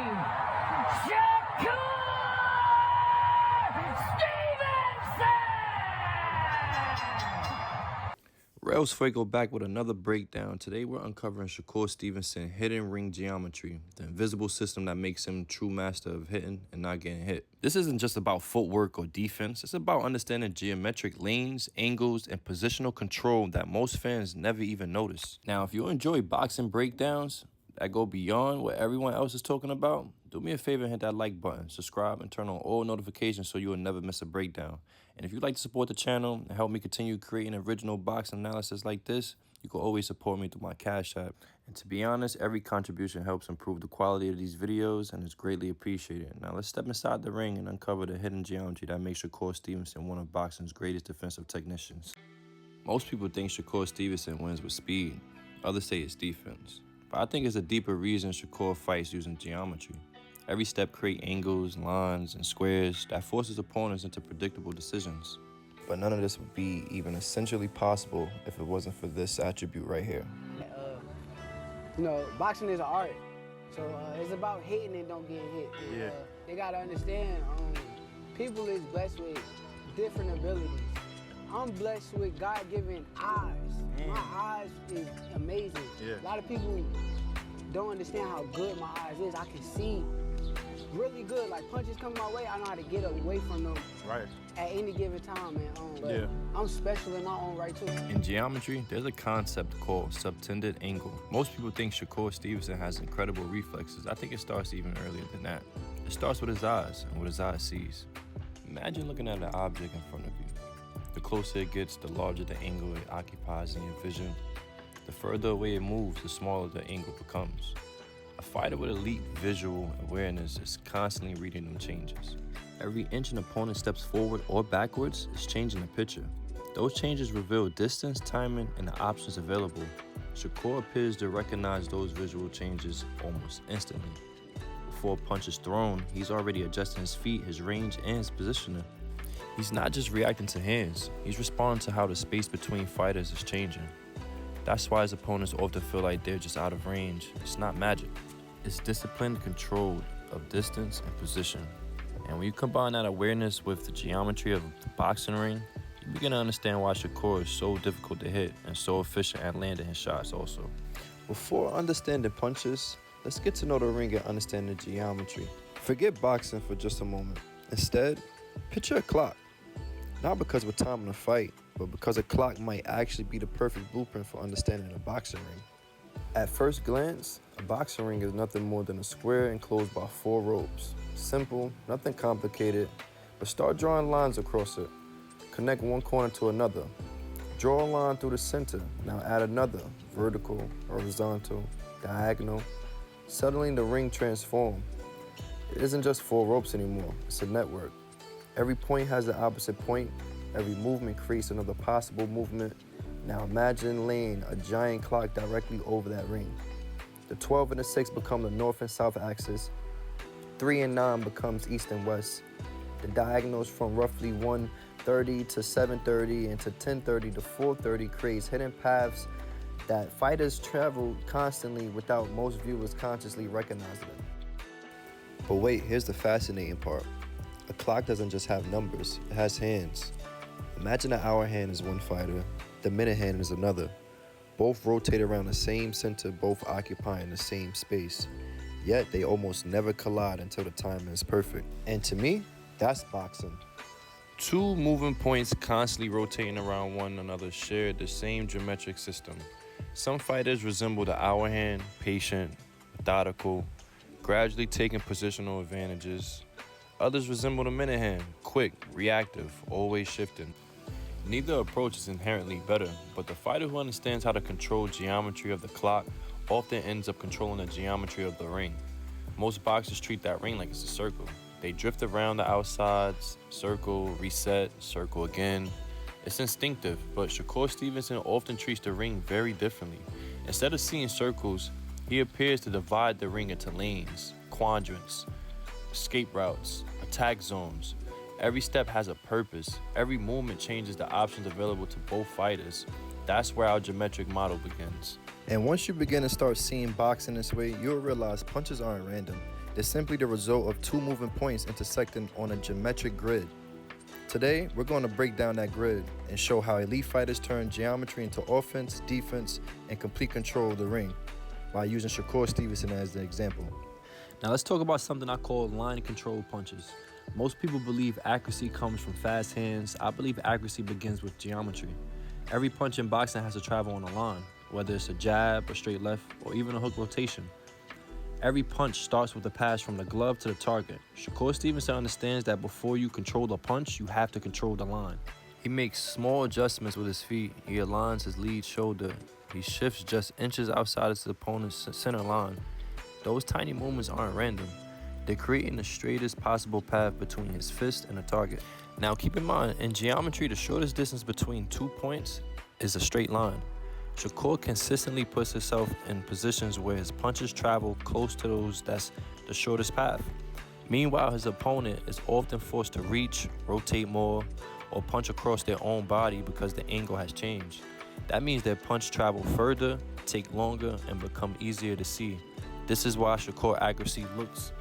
Shakur Stevenson! Rails Fuego back with another breakdown. Today we're uncovering Shakur Stevenson hidden ring geometry, the invisible system that makes him true master of hitting and not getting hit. This isn't just about footwork or defense, it's about understanding geometric lanes, angles, and positional control that most fans never even notice. Now, if you enjoy boxing breakdowns that go beyond what everyone else is talking about, do me a favor and hit that like button, subscribe, and turn on all notifications so you will never miss a breakdown. And if you'd like to support the channel and help me continue creating original boxing analysis like this, you can always support me through my Cash App. And to be honest, every contribution helps improve the quality of these videos and is greatly appreciated. Now let's step inside the ring and uncover the hidden geometry that makes Shakur Stevenson one of boxing's greatest defensive technicians. Most people think Shakur Stevenson wins with speed. Others say it's defense. But I think it's a deeper reason Shakur fights using geometry. Every step creates angles, lines, and squares that forces opponents into predictable decisions. But none of this would be even essentially possible if it wasn't for this attribute right here. Boxing is an art. So it's about hitting and don't getting hit. And, they gotta understand, people is blessed with different abilities. I'm blessed with God-given eyes. My eyes is amazing. A lot of people don't understand how good my eyes is. I can see really good. Like punches come my way, I know how to get away from them at any given time, man. I'm special in my own right too. In geometry, there's a concept called subtended angle. Most people think Shakur Stevenson has incredible reflexes. I think it starts even earlier than that. It starts with his eyes and what his eye sees. Imagine looking at an object in front of you. The closer it gets, the larger the angle it occupies in your vision. The further away it moves, the smaller the angle becomes. A fighter with elite visual awareness is constantly reading them changes. Every inch an opponent steps forward or backwards is changing the picture. Those changes reveal distance, timing, and the options available. Shakur appears to recognize those visual changes almost instantly. Before a punch is thrown, he's already adjusting his feet, his range, and his positioning. He's not just reacting to hands, he's responding to how the space between fighters is changing. That's why his opponents often feel like they're just out of range. It's not magic. It's disciplined control of distance and position. And when you combine that awareness with the geometry of the boxing ring, you begin to understand why Shakur is so difficult to hit and so efficient at landing his shots also. Before understanding punches, let's get to know the ring and understand the geometry. Forget boxing for just a moment. Instead, picture a clock. Not because we're timing a fight, but because a clock might actually be the perfect blueprint for understanding a boxing ring. At first glance, a boxing ring is nothing more than a square enclosed by 4 ropes. Simple, nothing complicated, but start drawing lines across it. Connect one corner to another. Draw a line through the center, now add another, vertical, horizontal, diagonal. Suddenly the ring transforms. It isn't just 4 ropes anymore, it's a network. Every point has the opposite point. Every movement creates another possible movement. Now imagine laying a giant clock directly over that ring. The 12 and the 6 become the north and south axis. 3 and 9 becomes east and west. The diagonals from roughly 1:30 to 7:30 and to 10:30 to 4:30 creates hidden paths that fighters travel constantly without most viewers consciously recognizing them. But wait, here's the fascinating part. A clock doesn't just have numbers, it has hands. Imagine the hour hand is one fighter, the minute hand is another. Both rotate around the same center, both occupying the same space. Yet they almost never collide until the timing is perfect. And to me, that's boxing. 2 moving points constantly rotating around one another share the same geometric system. Some fighters resemble the hour hand, patient, methodical, gradually taking positional advantages. Others resemble the minute hand, quick, reactive, always shifting. Neither approach is inherently better, but the fighter who understands how to control geometry of the clock often ends up controlling the geometry of the ring. Most boxers treat that ring like it's a circle. They drift around the outsides, circle, reset, circle again. It's instinctive, but Shakur Stevenson often treats the ring very differently. Instead of seeing circles, he appears to divide the ring into lanes, quadrants, escape routes, attack zones. Every step has a purpose. Every movement changes the options available to both fighters. That's where our geometric model begins. And once you begin to start seeing boxing this way, you'll realize punches aren't random. They're simply the result of two moving points intersecting on a geometric grid. Today, we're going to break down that grid and show how elite fighters turn geometry into offense, defense, and complete control of the ring by using Shakur Stevenson as the example. Now let's talk about something I call line control punches. Most people believe accuracy comes from fast hands. I believe accuracy begins with geometry. Every punch in boxing has to travel on a line, whether it's a jab, a straight left, or even a hook rotation. Every punch starts with a pass from the glove to the target. Shakur Stevenson understands that before you control the punch, you have to control the line. He makes small adjustments with his feet. He aligns his lead shoulder. He shifts just inches outside his opponent's center line. Those tiny movements aren't random. They're creating the straightest possible path between his fist and the target. Now keep in mind, in geometry, the shortest distance between 2 points is a straight line. Shakur consistently puts himself in positions where his punches travel close to those that's the shortest path. Meanwhile, his opponent is often forced to reach, rotate more, or punch across their own body because the angle has changed. That means their punch travel further, take longer, and become easier to see. This is why Shakur accuracy looks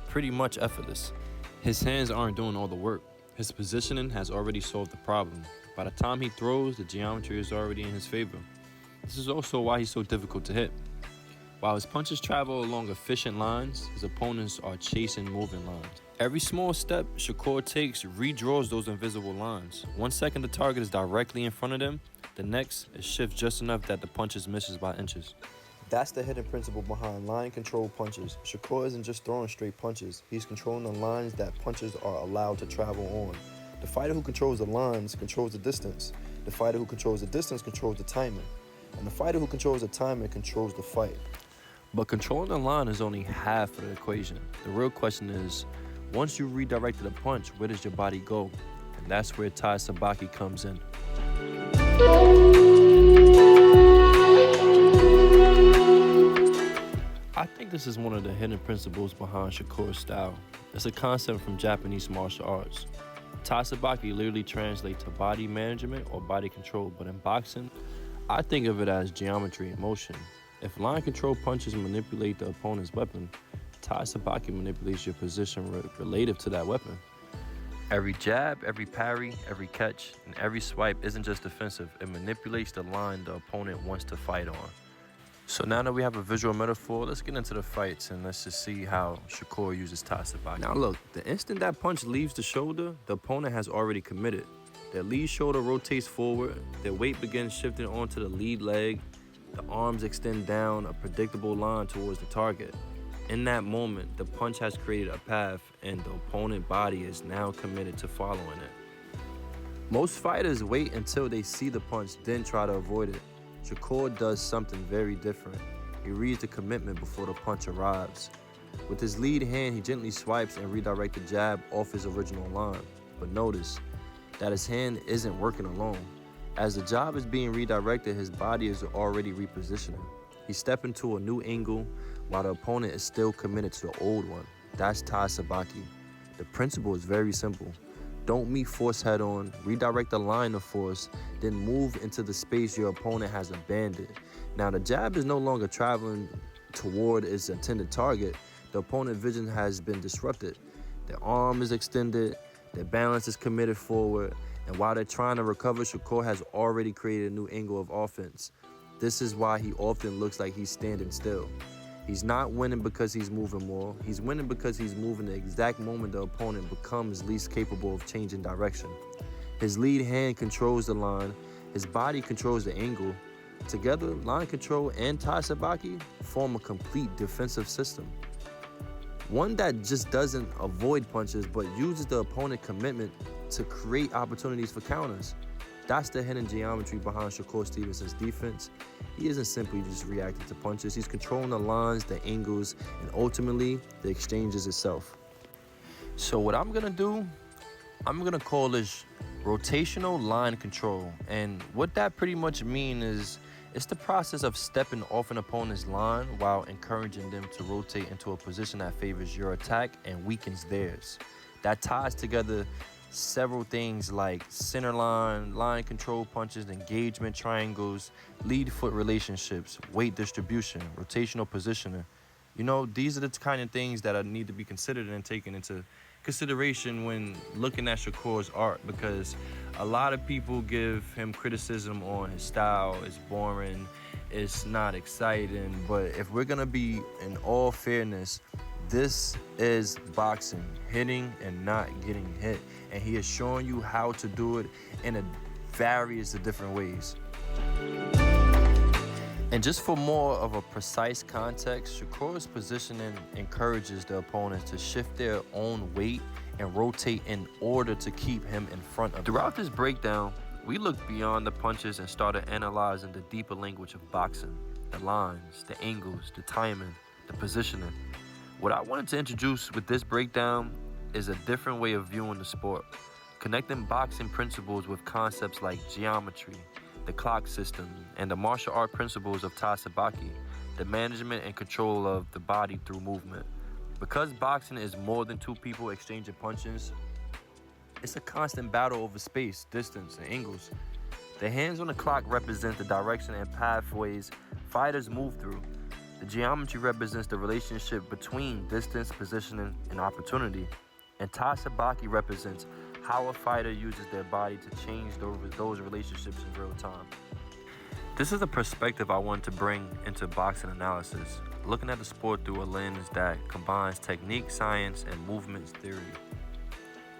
pretty much effortless. His hands aren't doing all the work. His positioning has already solved the problem. By the time he throws, the geometry is already in his favor. This is also why he's so difficult to hit. While his punches travel along efficient lines, his opponents are chasing moving lines. Every small step Shakur takes redraws those invisible lines. 1 second the target is directly in front of them, the next it shifts just enough that the punches misses by inches. That's the hidden principle behind line control punches. Shakur isn't just throwing straight punches, he's controlling the lines that punches are allowed to travel on. The fighter who controls the lines controls the distance. The fighter who controls the distance controls the timing. And the fighter who controls the timing controls the fight. But controlling the line is only half of the equation. The real question is, once you redirected a punch, where does your body go? And that's where Tai Sabaki comes in. I think this is one of the hidden principles behind Shakur's style. It's a concept from Japanese martial arts. Tai Sabaki literally translates to body management or body control, but in boxing, I think of it as geometry in motion. If line control punches manipulate the opponent's weapon, Tai Sabaki manipulates your position relative to that weapon. Every jab, every parry, every catch, and every swipe isn't just defensive. It manipulates the line the opponent wants to fight on. So now that we have a visual metaphor, let's get into the fights and let's just see how Shakur uses Tai Sabaki. Now look, the instant that punch leaves the shoulder, the opponent has already committed. Their lead shoulder rotates forward, their weight begins shifting onto the lead leg, the arms extend down a predictable line towards the target. In that moment, the punch has created a path and the opponent body is now committed to following it. Most fighters wait until they see the punch, then try to avoid it. Shakur does something very different. He reads the commitment before the punch arrives. With his lead hand, he gently swipes and redirects the jab off his original line. But notice that his hand isn't working alone. As the jab is being redirected, his body is already repositioning. He's stepping to a new angle while the opponent is still committed to the old one. That's Tai Sabaki. The principle is very simple. Don't meet force head on, redirect the line of force, then move into the space your opponent has abandoned. Now the jab is no longer traveling toward its intended target. The opponent's vision has been disrupted. Their arm is extended, their balance is committed forward, and while they're trying to recover, Shakur has already created a new angle of offense. This is why he often looks like he's standing still. He's not winning because he's moving more. He's winning because he's moving the exact moment the opponent becomes least capable of changing direction. His lead hand controls the line. His body controls the angle. Together, line control and Tai Sabaki form a complete defensive system. One that just doesn't avoid punches, but uses the opponent's commitment to create opportunities for counters. That's the hidden geometry behind Shakur Stevenson's defense. He isn't simply just reacting to punches. He's controlling the lines, the angles, and ultimately, the exchanges itself. So what I'm gonna do, I'm gonna call this rotational line control. And what that pretty much means is it's the process of stepping off an opponent's line while encouraging them to rotate into a position that favors your attack and weakens theirs. That ties together several things like center line, line control punches, engagement triangles, lead foot relationships, weight distribution, rotational positioning. You know, these are the kind of things that need to be considered and taken into consideration when looking at Shakur's art, because a lot of people give him criticism on his style. It's boring, it's not exciting. But if we're gonna be in all fairness, this is boxing, hitting and not getting hit. And he is showing you how to do it in a various of different ways. And just for more of a precise context, Shakur's positioning encourages the opponents to shift their own weight and rotate in order to keep him in front of them. Throughout this breakdown, we looked beyond the punches and started analyzing the deeper language of boxing, the lines, the angles, the timing, the positioning. What I wanted to introduce with this breakdown is a different way of viewing the sport, connecting boxing principles with concepts like geometry, the clock system, and the martial art principles of Tai Sabaki, the management and control of the body through movement. Because boxing is more than two people exchanging punches, it's a constant battle over space, distance, and angles. The hands on the clock represent the direction and pathways fighters move through. The geometry represents the relationship between distance, positioning, and opportunity. And Tai Sabaki represents how a fighter uses their body to change those relationships in real time. This is a perspective I want to bring into boxing analysis, looking at the sport through a lens that combines technique, science, and movements theory.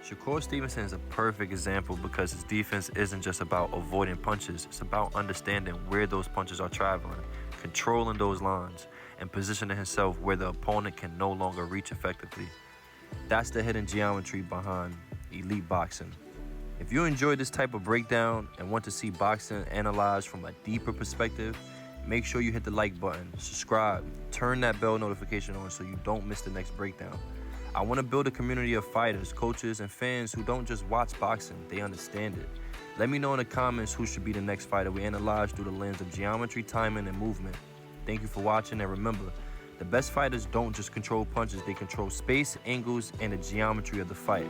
Shakur Stevenson is a perfect example because his defense isn't just about avoiding punches, it's about understanding where those punches are traveling, controlling those lines, and positioning himself where the opponent can no longer reach effectively. That's the hidden geometry behind elite boxing. If you enjoyed this type of breakdown and want to see boxing analyzed from a deeper perspective, make sure you hit the like button, subscribe, turn that bell notification on so you don't miss the next breakdown. I want to build a community of fighters, coaches, and fans who don't just watch boxing, they understand it. Let me know in the comments who should be the next fighter we analyze through the lens of geometry, timing, and movement. Thank you for watching, and remember, the best fighters don't just control punches, they control space, angles, and the geometry of the fight.